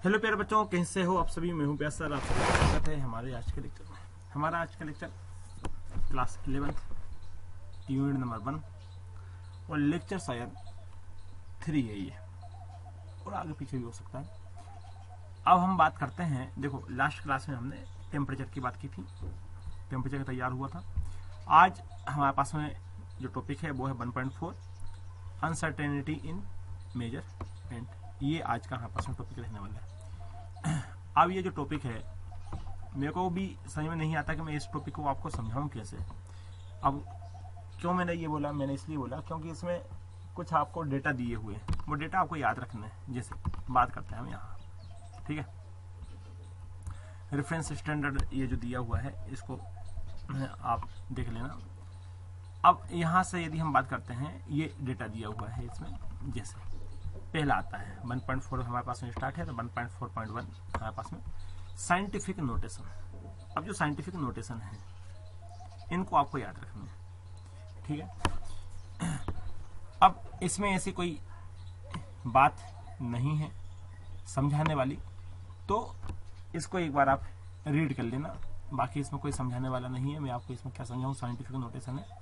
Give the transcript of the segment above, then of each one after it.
Hello प्यारे बच्चों, कैसे हो आप सभी। मैं हूं प्यास सर, आप सभी का स्वागत है हमारे आज के लेक्चर में। हमारा आज का लेक्चर क्लास 11 यूनिट नंबर 1 और लेक्चर शायद 3 है ये, और आगे पीछे भी हो सकता है। अब हम बात करते हैं, देखो लास्ट क्लास में हमने टेम्परेचर की बात की थी, टेम्परेचर तैयार हुआ था। आज हमारे पास में जो टॉपिक है वो है 1.4 अनसर्टेनिटी इन मेजरमेंट। ये आज का हमारे पास में टॉपिक रहने वाला है। अब ये जो टॉपिक है मेरे को भी समझ में नहीं आता कि मैं इस टॉपिक को आपको समझाऊं कैसे। अब क्यों मैंने ये बोला, मैंने इसलिए बोला क्योंकि इसमें कुछ आपको डेटा दिए हुए हैं, वो डेटा आपको याद रखना है। जैसे बात करते हैं हम यहाँ, ठीक है, रेफरेंस स्टैंडर्ड ये जो दिया हुआ है इसको आप देख लेना। अब यहाँ से यदि हम बात करते हैं, ये डेटा दिया हुआ है इसमें, जैसे पहला आता है 1.4 हमारे पास में स्टार्ट है, तो 1.4.1 हमारे पास में साइंटिफिक नोटेशन। अब जो साइंटिफिक नोटेशन है इनको आपको याद रखना है, ठीक है। अब इसमें ऐसी कोई बात नहीं है समझाने वाली, तो इसको एक बार आप रीड कर लेना। बाकी इसमें कोई समझाने वाला नहीं है, मैं आपको इसमें क्या समझाऊं, साइंटिफिक नोटेशन है।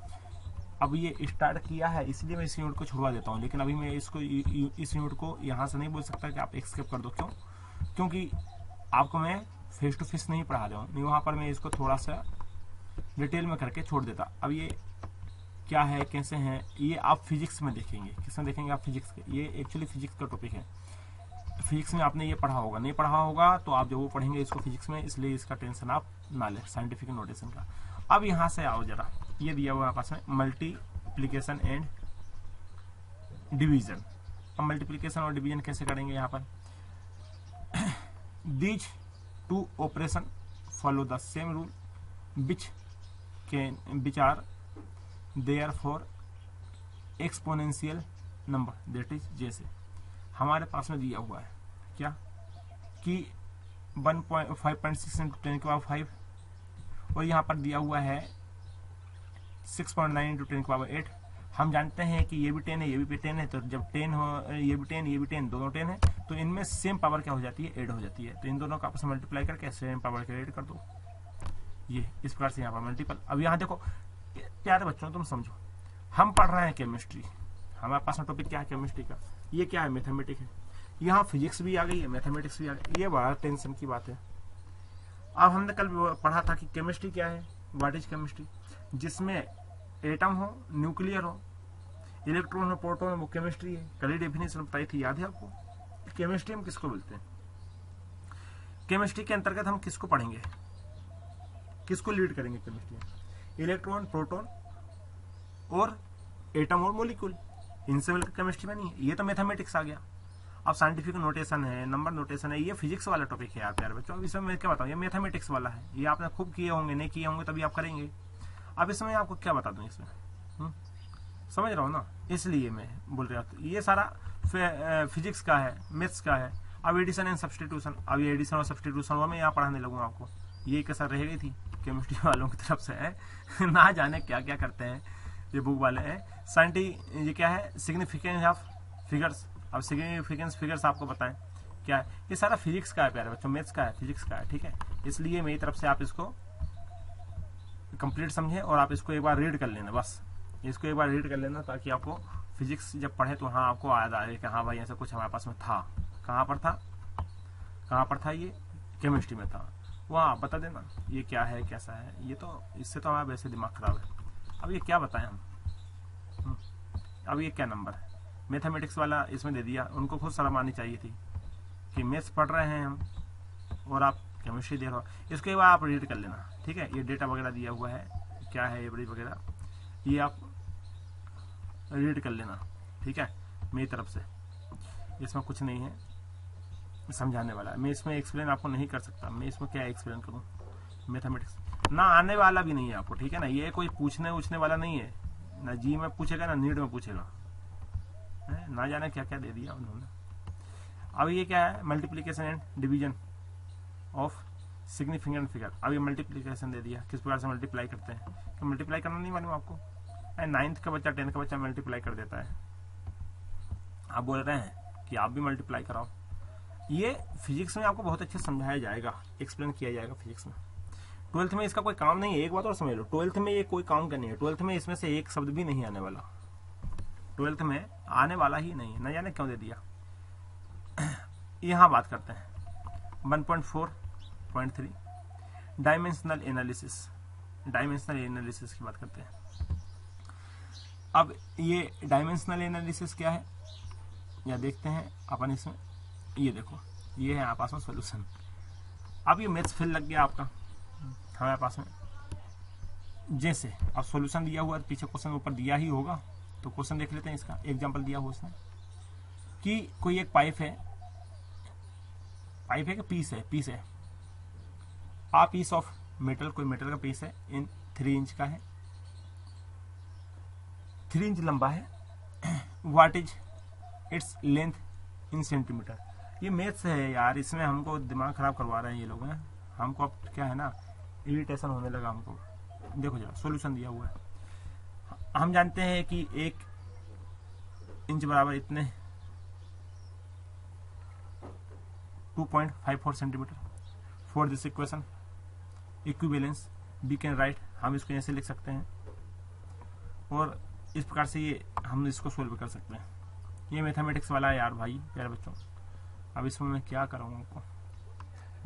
अब ये स्टार्ट किया है इसलिए मैं इस यूनिट को छुड़वा देता हूँ, लेकिन अभी मैं इसको इस यूनिट को यहाँ से नहीं बोल सकता कि आप एक्सकेप कर दो। क्यों? क्योंकि आपको मैं फेस टू फेस नहीं पढ़ा रहा हूँ, नहीं वहाँ पर मैं इसको थोड़ा सा डिटेल में करके छोड़ देता। अब ये क्या है, कैसे हैं, ये आप फिजिक्स में देखेंगे। किसमें देखेंगे आप? फिजिक्स के। ये एक्चुअली फिजिक्स का टॉपिक है। फिजिक्स में आपने ये पढ़ा होगा, नहीं पढ़ा होगा तो आप जब वो पढ़ेंगे इसको फिजिक्स में, इसलिए इसका टेंशन आप ना लें साइंटिफिक नोटेशन का। अब यहाँ से आओ जरा, ये दिया हुआ आपस में मल्टीप्लिकेशन एंड डिवीजन। अब मल्टीप्लिकेशन और डिवीजन कैसे करेंगे यहाँ पर? These two operation follow the same rule which are there for exponential number, that is जैसे हमारे पास में दिया हुआ है क्या कि 5.6 इंटू 10 की पावर 5, और यहाँ पर दिया हुआ है 6.9 इंटू 10 की पावर 8। हम जानते हैं कि ये भी 10 है, ये भी 10 है, तो जब 10 हो, ये भी 10 ये भी 10, दोनों 10 है, तो इनमें सेम पावर क्या हो जाती है? ऐड हो जाती है। तो इन दोनों का आपस में मल्टीप्लाई करके सेम पावर के ऐड कर दो। ये इस प्रकार से यहाँ पर मल्टीपल। अब यहाँ देखो प्यारे बच्चों, तुम समझो, हम पढ़ रहे हैं केमिस्ट्री, हमारे पास में टॉपिक क्या है केमिस्ट्री का, ये क्या है? मैथमेटिक्स है। यहाँ फिजिक्स भी आ गई है, मैथमेटिक्स भी आ गई, ये बड़ा टेंशन की बात है। अब हमने कल पढ़ा था कि केमिस्ट्री क्या है, व्हाट इज केमिस्ट्री, जिसमें एटम हो, न्यूक्लियर हो, इलेक्ट्रॉन हो, प्रोटॉन हो, वो केमिस्ट्री है। कल ही डेफिनेशन बताई थी, याद है आपको? केमिस्ट्री हम किसको बोलते हैं? केमिस्ट्री के अंतर्गत हम किसको पढ़ेंगे, किसको लीड करेंगे केमिस्ट्री में? इलेक्ट्रॉन, प्रोटॉन और एटम और मॉलिक्यूल, इनसे मिलकर केमिस्ट्री बनी है। ये तो मैथमेटिक्स आ गया। अब साइंटिफिक नोटेशन है, नंबर नोटेशन है, ये फिजिक्स वाला टॉपिक है यार प्यारे बच्चों। अब इसमें मैं क्या बताऊं, ये मैथमेटिक्स वाला है, ये आपने खूब किए होंगे, नहीं किए होंगे तभी आप करेंगे। अब इसमें आपको क्या बता दूं, इसमें समझ रहा हूँ ना, इसलिए मैं बोल रहा हूँ। ये सारा फिजिक्स का है, मैथ्स का है। अब एडिशन एंड सब्सटीट्यूशन, अब ये एडिशन और सब्सटीट्यूशन वो मैं यहाँ पढ़ाने लगूंगा आपको। ये कैसा रह गई थी केमिस्ट्री वालों की तरफ से है ना जाने क्या क्या करते हैं ये बुक वाले हैं। ये क्या है? Significance of figures. अब सिग्निफिकेंस फिगर्स आपको बताएं क्या है? ये सारा फिजिक्स का है प्यारे बच्चों, मैथ्स का है, फिजिक्स का है, ठीक है। इसलिए मेरी तरफ से आप इसको कंप्लीट समझें और आप इसको एक बार रीड कर लेना, बस इसको एक बार रीड कर लेना, ताकि आपको फिजिक्स जब पढ़े तो हाँ आपको याद आए कि हाँ भाई ऐसा कुछ हमारे पास में था। कहाँ पर था, कहाँ पर था? ये केमिस्ट्री में था। वहाँ आप बता देना ये क्या है, कैसा है। ये तो इससे तो हमारा वैसे दिमाग खराब है। अब ये क्या बताएं हम, अब ये क्या नंबर है? मैथमेटिक्स वाला इसमें दे दिया, उनको खुद शर्म आनी चाहिए थी कि मैथ्स पढ़ रहे हैं हम और आप केमिस्ट्री दे रहे हो। इसको एक बार आप रीड कर लेना, ठीक है। ये डेटा वगैरह दिया हुआ है, क्या है ये बड़ी वगैरह, ये आप रीड कर लेना, ठीक है, मेरी तरफ से। इसमें कुछ नहीं है समझाने वाला, मैं इसमें एक्सप्लेन आपको नहीं कर सकता। मैं इसमें क्या एक्सप्लेन करूं, मैथमेटिक्स ना आने वाला भी नहीं है आपको, ठीक है ना। ये कोई पूछने वाला नहीं है, ना जी में पूछेगा ना नीट में पूछेगा, ना जाने क्या क्या दे दिया उन्होंने। अब ये क्या है? Multiplication and division of significant figure. अब ये मल्टीप्लीकेशन दे दिया, किस प्रकार से मल्टीप्लाई करते हैं। तो मल्टीप्लाई करना नहीं मालूम आपको? 9th का बच्चा 10th का बच्चा मल्टीप्लाई कर देता है। आप बोल रहे हैं कि आप भी मल्टीप्लाई कराओ, ये फिजिक्स में आपको बहुत अच्छे समझाया जाएगा, एक्सप्लेन किया जाएगा फिजिक्स में। 12th में इसका कोई काम नहीं है, एक बात और समझ लो, 12th में ये कोई काम करनी है, 12th में इसमें से एक शब्द भी नहीं आने वाला, 12th में आने वाला ही नहीं है, न जाने क्यों दे दिया। यहाँ बात करते हैं 1.4.3 डायमेंशनल एनालिसिस, डायमेंशनल एनालिसिस की बात करते हैं। अब ये डायमेंशनल एनालिसिस क्या है या देखते हैं अपन इसमें। ये देखो, ये है आपस में सॉल्यूशन। अब ये मैथ्स फिल लग गया आपका हमारे पास में। जैसे अब सॉल्यूशन दिया हुआ है, पीछे क्वेश्चन ऊपर दिया ही होगा, तो क्वेश्चन देख लेते हैं। इसका एग्जांपल दिया हुआ उसने कि कोई एक पाइप है कि पीस है आ पीस ऑफ मेटल, कोई मेटल का पीस है, इन 3 इंच का है, 3 इंच लंबा है। What is its length in centimetre. ये मैथ्स है यार, इसमें हमको दिमाग खराब करवा रहे हैं ये लोग हैं। हमको अब क्या है ना, इरिटेशन होने लगा हमको। देखो जरा, सॉल्यूशन दिया हुआ है। हम जानते हैं कि 1 इंच बराबर इतने 2.54 centimetre. For this equation equivalence we can write, हम इसको ऐसे लिख सकते हैं और इस प्रकार से ये हम इसको सोल्व कर सकते हैं। ये मैथमेटिक्स वाला है यार भाई, प्यारे बच्चों। अब इसमें मैं क्या कराऊँ आपको।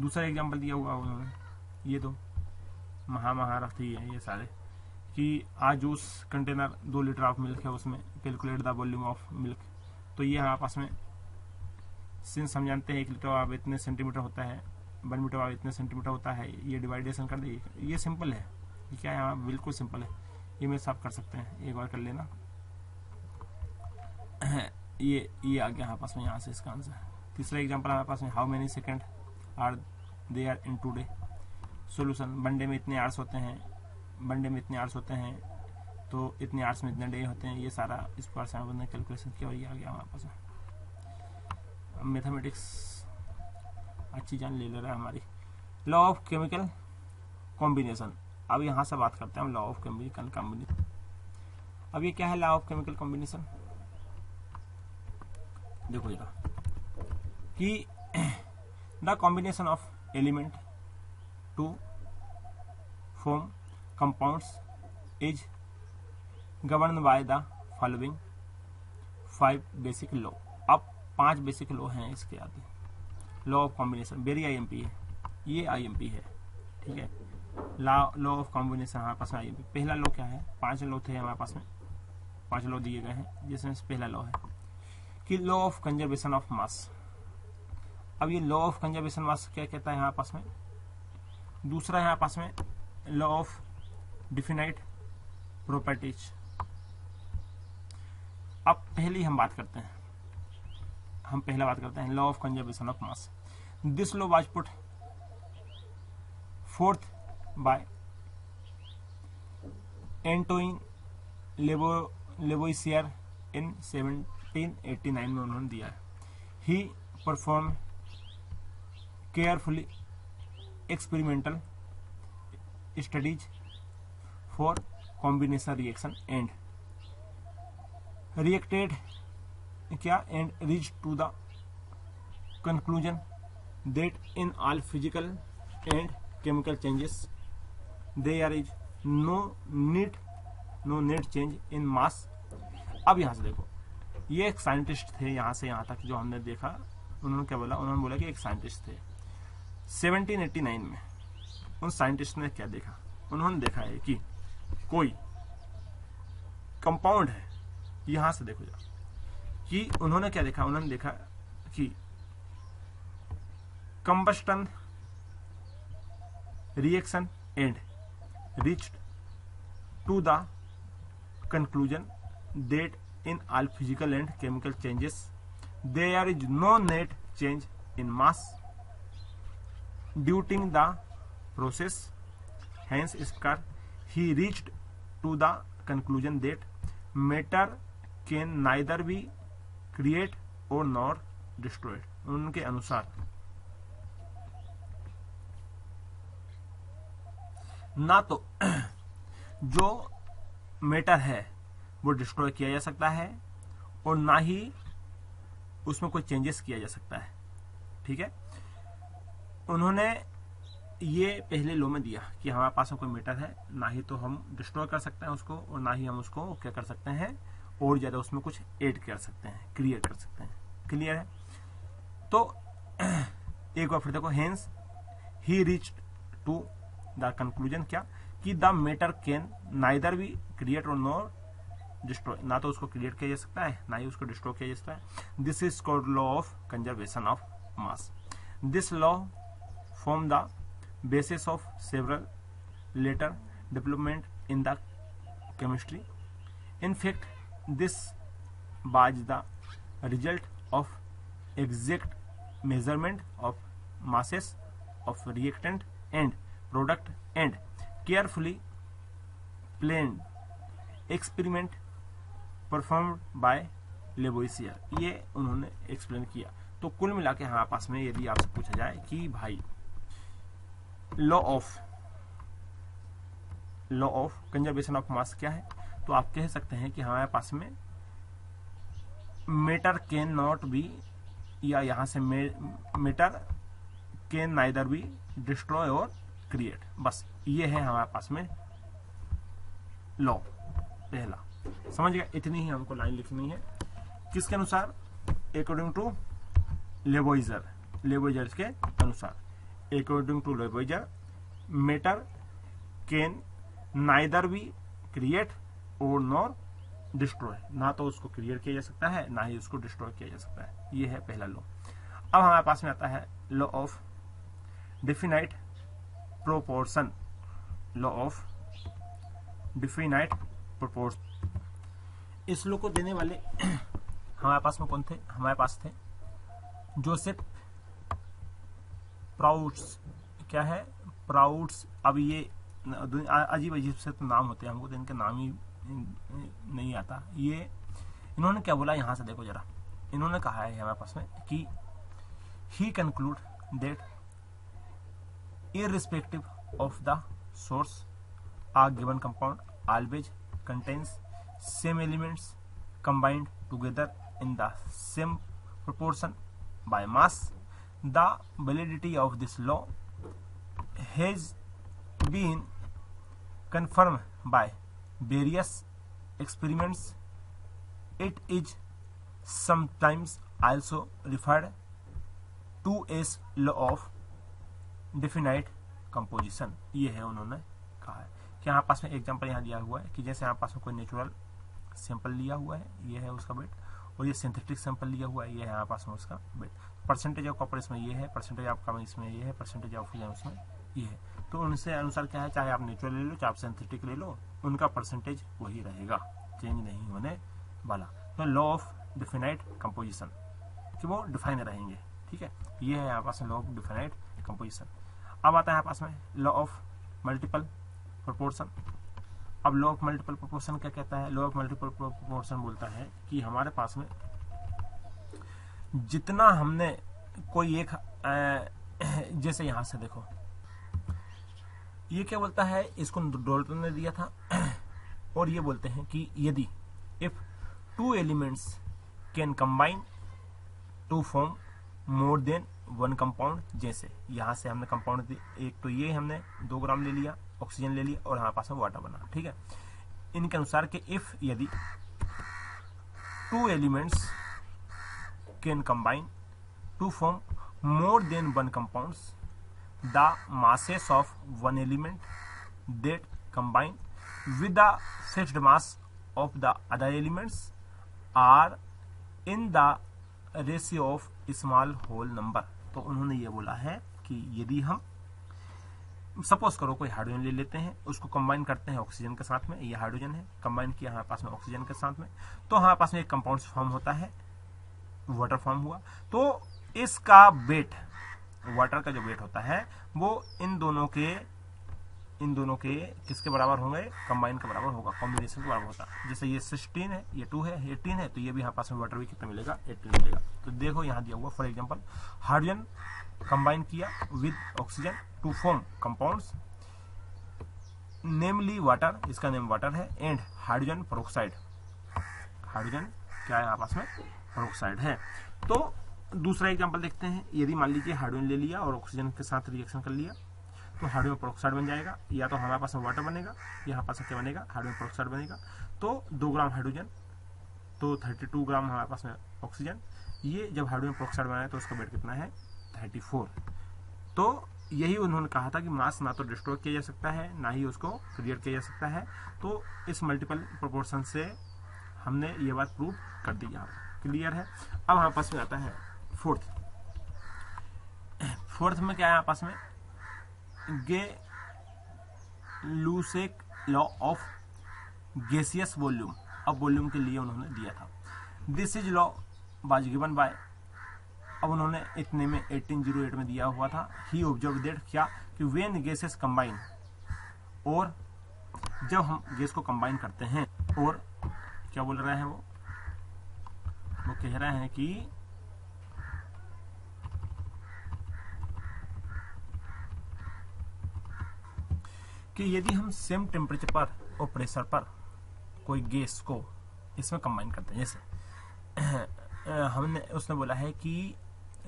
दूसरा एग्जांपल दिया हुआ उन्होंने, ये दो महारथी है ये सारे, कि a juice container 2 litre of milk है, उसमें calculate the volume of milk. तो ये आपस में सिंस हम जानते हैं 1 लीटर ऑफ इतने सेंटीमीटर होता है, 1 मीटर ऑफ इतने सेंटीमीटर होता है, ये डिवाइडेशन कर दे। ये सिंपल है, ये क्या है यहाँ बिल्कुल सिंपल है, ये मैं साफ कर सकते हैं, एक बार कर लेना। ये आ गया हमारे पास में यहाँ से इसका आंसर। तीसरा एग्जांपल हमारे पास में, how many second are there in two day. Solution, one day में इतने आवर्स होते हैं, तो इतने आवर्स में इतने डे होते हैं। ये सारा इस प्रकार से हमने कैलकुलेशन किया और ये आ गया हमारे पास में। अब मैथमेटिक्स अच्छी जान ले रहा है हमारी। लॉ ऑफ केमिकल कॉम्बिनेशन, अब यहाँ से बात करते हैं हम लॉ ऑफ केमिकल कॉम्बिनेशन। अब ये क्या है लॉ ऑफ केमिकल कॉम्बिनेशन, देखो जरा, कि the combination of element to form compounds is govern by the following 5 basic law. अब 5 बेसिक लॉ हैं इसके आगे। Law of combination very IMP है, ये IMP है, ठीक है। लॉ ऑफ कॉम्बिनेशन हमारे पास में IMP। पहला लॉ क्या है, 5 लॉ थे हमारे पास में, 5 लॉ दिए गए हैं, जिसमें पहला लॉ है कि लॉ ऑफ कंजर्वेशन ऑफ मास। अब ये लॉ ऑफ कंजर्वेशन मास क्या कहता है हमारे पास में। दूसरा है हमारे पास में लॉ ऑफ डिफिनाइट प्रॉपर्टीज। अब पहली हम बात करते हैं, पहला बात करते हैं law of conservation of mass. This law was put forth by Antoine Lavoisier in 1789 में उन्होंने दिया है। He perform carefully experimental studies for combination reaction and reacted क्या and reach to the conclusion that in all physical and chemical changes there is no net change in mass. अब यहां से देखो, ये एक साइंटिस्ट थे, यहां से यहां तक जो हमने देखा, उन्होंने क्या बोला, उन्होंने बोला कि एक साइंटिस्ट थे 1789 में। उन साइंटिस्ट ने क्या देखा, उन्होंने देखा है कि कोई कंपाउंड है, यहां से देखो जरा, कि उन्होंने क्या देखा, उन्होंने देखा कि combustion reaction and reached to the conclusion that in all physical and chemical changes there is no net change in mass during the process. Hence इसका he reached to the conclusion that matter can neither be create or nor destroyed. उनके अनुसार ना तो जो matter है वो destroy किया जा सकता है और ना ही उसमें कोई चेंजेस किया जा सकता है। ठीक है। उन्होंने ये पहले लॉ में दिया कि हमारे पास में कोई मैटर है, ना ही तो हम डिस्ट्रॉय कर सकते हैं उसको, और ना ही हम उसको क्या कर सकते हैं और ज्यादा उसमें कुछ ऐड कर सकते हैं, क्रिएट कर सकते हैं। क्लियर है? तो एक बार फिर देखो, hence he reach to the conclusion, क्या कि the matter can neither be create or nor destroy, ना तो उसको क्रिएट किया जा सकता है ना ही उसको डिस्ट्रॉय किया जा सकता है। This is called law of conservation of mass. This law form the basis of several later development in the chemistry. In fact, this was the result of exact measurement of masses of reactant and product and carefully planned experiment performed by Lavoisier। ये उन्होंने explain किया। तो कुल मिला के हमारे पास में यदि आपसे पूछा जाए कि भाई लॉ ऑफ कंजर्वेशन ऑफ मास क्या है, तो आप कह सकते हैं कि हमारे पास में मैटर कैन नॉट बी, या यहां से matter can neither be destroy और क्रिएट। बस ये है हमारे पास में लॉ पहला। समझ गया? इतनी ही हमको लाइन लिखनी है। किसके अनुसार? अकॉर्डिंग टू लेवोइजर के अनुसार। According to Lavoisier, matter can neither be create or nor destroy, ना तो उसको क्रिएट किया जा सकता है ना ही उसको डिस्ट्रॉय किया जा सकता है। ये है पहला लॉ। अब हमारे पास में आता है law of definite proportion. Law of definite proportion, इस लॉ को देने वाले हमारे पास में कौन थे? हमारे पास थे जोसेफ प्राउड्स। क्या है? प्राउड्स। अब ये अजीब अजीब से तो नाम होते हैं, हमको तो इनके नाम ही नहीं आता। ये इन्होंने क्या बोला, यहां से देखो जरा। इन्होंने कहा है हमारे पास में कि he conclude that irrespective of the source a given compound always contains same elements combined together in the same proportion by mass. The validity of this law has been confirmed by various experiments. It is sometimes also referred to as law of definite composition। ये है उन्होंने कहा है कि यहाँ पास में example यहाँ दिया हुआ है कि जैसे यहाँ पास में कोई नेचुरल सैंपल लिया हुआ है, ये है उसका वेट, और ये सिंथेटिक सैंपल लिया हुआ है, ये है यहाँ पास में उसका वेट। परसेंटेज ऑफ कॉपर इसमें ये है, परसेंटेज ऑफ कार्बन इसमें ये है, परसेंटेज ऑफ ऑक्सीजन उसमें ये है। तो उनसे अनुसार क्या है, चाहे आप नेचुरल ले लो चाहे आप सिंथेटिक ले लो, उनका परसेंटेज वही रहेगा, चेंज नहीं होने वाला। तो लॉ ऑफ डिफिनाइट कंपोजिशन कि वो डिफाइन रहेंगे। ठीक है, ये है यहाँ पास लॉ ऑफ डिफिनाइट कंपोजिशन। अब आता है यहाँ पास में लॉ ऑफ मल्टीपल प्रोपोर्शन। अब लॉ ऑफ मल्टीपल प्रोपोर्शन क्या कहता है? लॉ ऑफ मल्टीपल प्रोपोर्शन बोलता है कि हमारे पास में जितना हमने कोई एक जैसे यहां से देखो, ये क्या बोलता है, इसको डॉल्टन ने दिया था और ये बोलते हैं कि यदि if two elements can combine to form more than one compound, जैसे यहां से हमने कंपाउंड एक तो ये हमने 2 ग्राम ले लिया, ऑक्सीजन ले लिया और हमारे पास में वाटर बना। ठीक है, इनके अनुसार कि इफ यदि two elements can combine to form more than one compounds, the masses of one element that combine with the fixed mass of the other elements are in the ratio of small whole number। तो उन्होंने ये बोला है कि यदि हम suppose करो कोई हाइड्रोजन ले लेते हैं, उसको कंबाइन करते हैं ऑक्सीजन के साथ में, ये हाइड्रोजन है, कंबाइन किया हमारे पास में ऑक्सीजन के साथ में, तो हमारे पास में एक कंपाउंड फॉर्म होता है, वाटर फॉर्म हुआ। तो इसका वेट, वाटर का जो वेट होता है वो इन दोनों के किसके बराबर होंगे? कंबाइन के बराबर होगा, कॉम्बिनेशन के बराबर होता है। जैसे ये 16 है, ये 2 है, 18 है, तो ये भी यहाँ पास में वाटर भी कितना मिलेगा? 18 मिलेगा। तो देखो यहाँ दिया हुआ फॉर एग्जांपल हाइड्रोजन कंबाइन किया with oxygen to form compounds namely water, इसका नेम वाटर है, एंड हाइड्रोजन पेरोक्साइड। हाइड्रोजन क्या है यहाँ पास में? पेरोक्साइड है। तो दूसरा एग्जांपल देखते हैं। यदि मान लीजिए हाइड्रोजन ले लिया और ऑक्सीजन के साथ रिएक्शन कर लिया तो हाइड्रोजन पेरोक्साइड बन जाएगा, या तो हमारे पास में वाटर बनेगा, यहाँ पास में क्या बनेगा, हाइड्रोजन पेरोक्साइड बनेगा। तो 2 ग्राम हाइड्रोजन तो 32 ग्राम हमारे पास में ऑक्सीजन। ये जब हाइड्रोजन पेरोक्साइड बनाया तो उसका वेट कितना है, 34। तो यही उन्होंने कहा था कि मास ना तो डिस्ट्रॉय किया जा सकता है ना ही उसको क्रिएट किया जा सकता है। तो इस मल्टीपल प्रोपोर्शन से हमने ये बात प्रूव कर दी। यहाँ क्लियर है। अब हमारे पास में आता है फोर्थ में क्या है हमारे पास में, Gay Lussac law of gaseous volume. अब वॉल्यूम के लिए उन्होंने दिया था, this is law was given by, अब उन्होंने इतने में 1808 में दिया हुआ था। ही ऑब्जर्व दैट क्या कि व्हेन गैसेस कंबाइन, और जब हम गैस को कंबाइन करते हैं, और क्या बोल रहे हैं वो कह रहे हैं कि यदि हम सेम टेम्परेचर पर और प्रेशर पर कोई गैस को इसमें कंबाइन करते हैं, जैसे उसने बोला है कि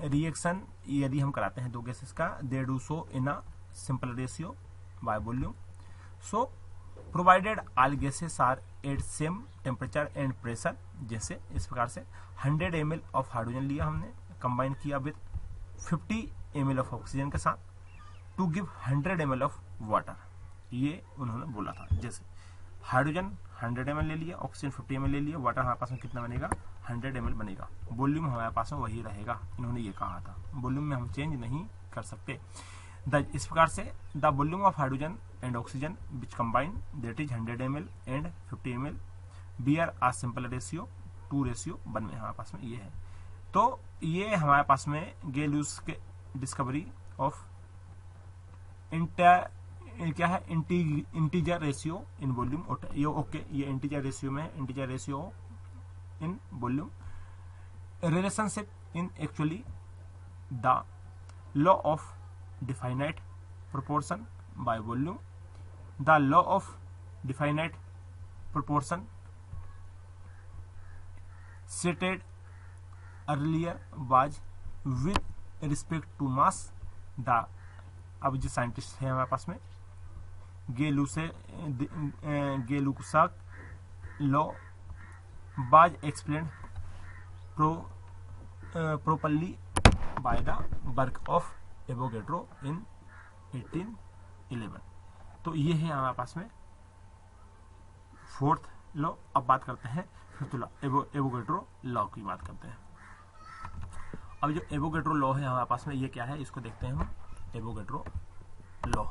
रिएक्शन यदि हम कराते हैं दो गैसेस का, they do so in a simple ratio by volume, so provided all gases are at same temperature and pressure. जैसे इस प्रकार से 100 ml ऑफ हाइड्रोजन लिया हमने, कंबाइन किया विद 50 ml ऑफ ऑक्सीजन के साथ to give 100 ml of water, ये उन्होंने बोला था। जैसे हाइड्रोजन 100 ml ले लिया, ऑक्सीजन 50 ml ले लिया, वाटर हमारे पास में कितना बनेगा, 100 ml बनेगा। वॉल्यूम हमारे पास में वही रहेगा, इन्होंने ये कहा था। वॉल्यूम में हम चेंज नहीं कर सकते। इस प्रकार से the volume of hydrogen and oxygen which combine that is 100 ml and 50 ml bear a simple ratio 2:1 में हमारे पास में ये है। तो ये हमारे पास में गे-लुसेक के डिस्कवरी ऑफ क्या है, इंटीजर रेशियो इन वॉल्यूम। ये ओके, ये इंटीजर रेशियो में, integer ratio in volume, relationship in actually the law of definite proportion by volume. The law of definite proportion stated earlier was with respect to mass. The अब जो scientist है हमारे पास में Gay Lussac law was explained properly by the work of Avogadro in 1811। तो ये है हमारे पास में फोर्थ लॉ। अब बात करते हैं फिफ्थ लॉ, एवोगैड्रो लॉ की बात करते हैं। अब जो एवोगैड्रो लॉ है हमारे पास में, ये क्या है, इसको देखते हैं हम। एवोगैड्रो लॉ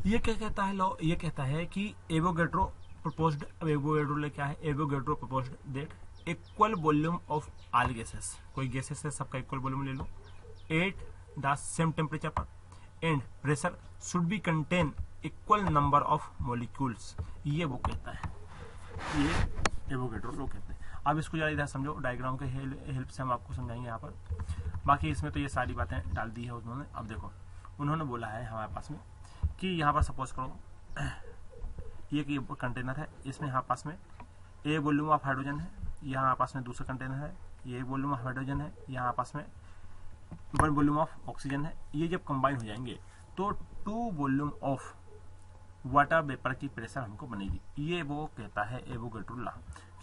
ये क्या कहता है, लॉ ये कहता है कि एवोगैड्रो प्रपोज्ड, एवोगैड्रो लॉ क्या है, Avogadro proposed that equal volume of all gases, कोई गैसेस है सबका इक्वल वॉल्यूम ले लो, एट द सेम टेम्परेचर पर and pressure should be contain equal number of molecules. ये वो कहता है, ये एवोगैड्रो लॉ कहते हैं। अब इसको जरा इधर समझो, डायग्राम के हेल्प से हम आपको समझाएंगे यहाँ पर। बाकी इसमें तो ये सारी बातें डाल दी है उन्होंने। अब देखो, उन्होंने बोला है हमारे पास में कि यहाँ पर सपोज करो ये कि कंटेनर है, इसमें यहाँ पास में ए वॉल्यूम ऑफ हाइड्रोजन है, यहाँ पास में दूसरा कंटेनर है, ये वॉल्यूम ऑफ हाइड्रोजन है, यहाँ पास में 1 वॉल्यूम ऑफ ऑक्सीजन है। ये जब कंबाइन हो जाएंगे तो 2 वॉल्यूम ऑफ वाटर वेपर की प्रेशर हमको बनेगी। ये वो कहता है एवोगैड्रो लॉ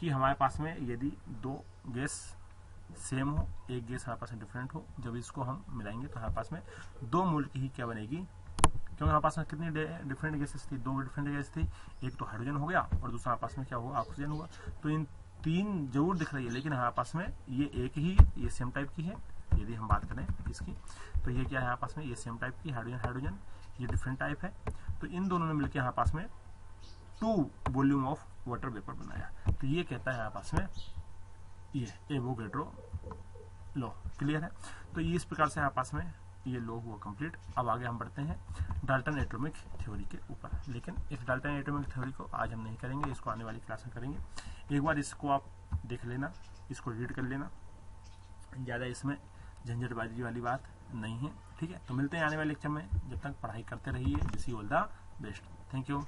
कि हमारे पास में यदि 2 गैस सेम हो, एक गैस हमारे पास में डिफरेंट हो, जब इसको हम मिलाएंगे तो हमारे पास में 2 मोल की ही क्या बनेगी, क्योंकि हमारे पास में कितनी डिफरेंट गैसेस थी, 2 डिफरेंट गैस थी। एक तो हाइड्रोजन हो गया और दूसरा हमारे पास में क्या हुआ, ऑक्सीजन हुआ। तो इन 3 जरूर दिख रही है, लेकिन हमारे पास में ये एक ही, ये सेम टाइप की है। यदि हम बात करें इसकी, तो ये क्या है हमारे पास में, ये सेम टाइप की हाइड्रोजन, ये डिफरेंट टाइप है। तो इन दोनों ने मिलकर हमारे पास में 2 वॉल्यूम ऑफ वाटर वेपर बनाया। तो ये कहता है हमारे पास में ये एवोगैड्रो लॉ। क्लियर है। तो इस प्रकार से हमारे पास में ये लॉ हुआ कंप्लीट। अब आगे हम बढ़ते हैं डाल्टन एटॉमिक थ्योरी के ऊपर, लेकिन इस डाल्टन एटॉमिक थ्योरी को आज हम नहीं करेंगे, इसको आने वाली क्लास में करेंगे। एक बार इसको आप देख लेना, इसको रीड कर लेना, ज़्यादा इसमें झंझटबाजी वाली बात नहीं है। ठीक है, तो मिलते हैं आने वाले लेक्चर में। जब तक पढ़ाई करते रहिए। Wish you all the best. Thank you.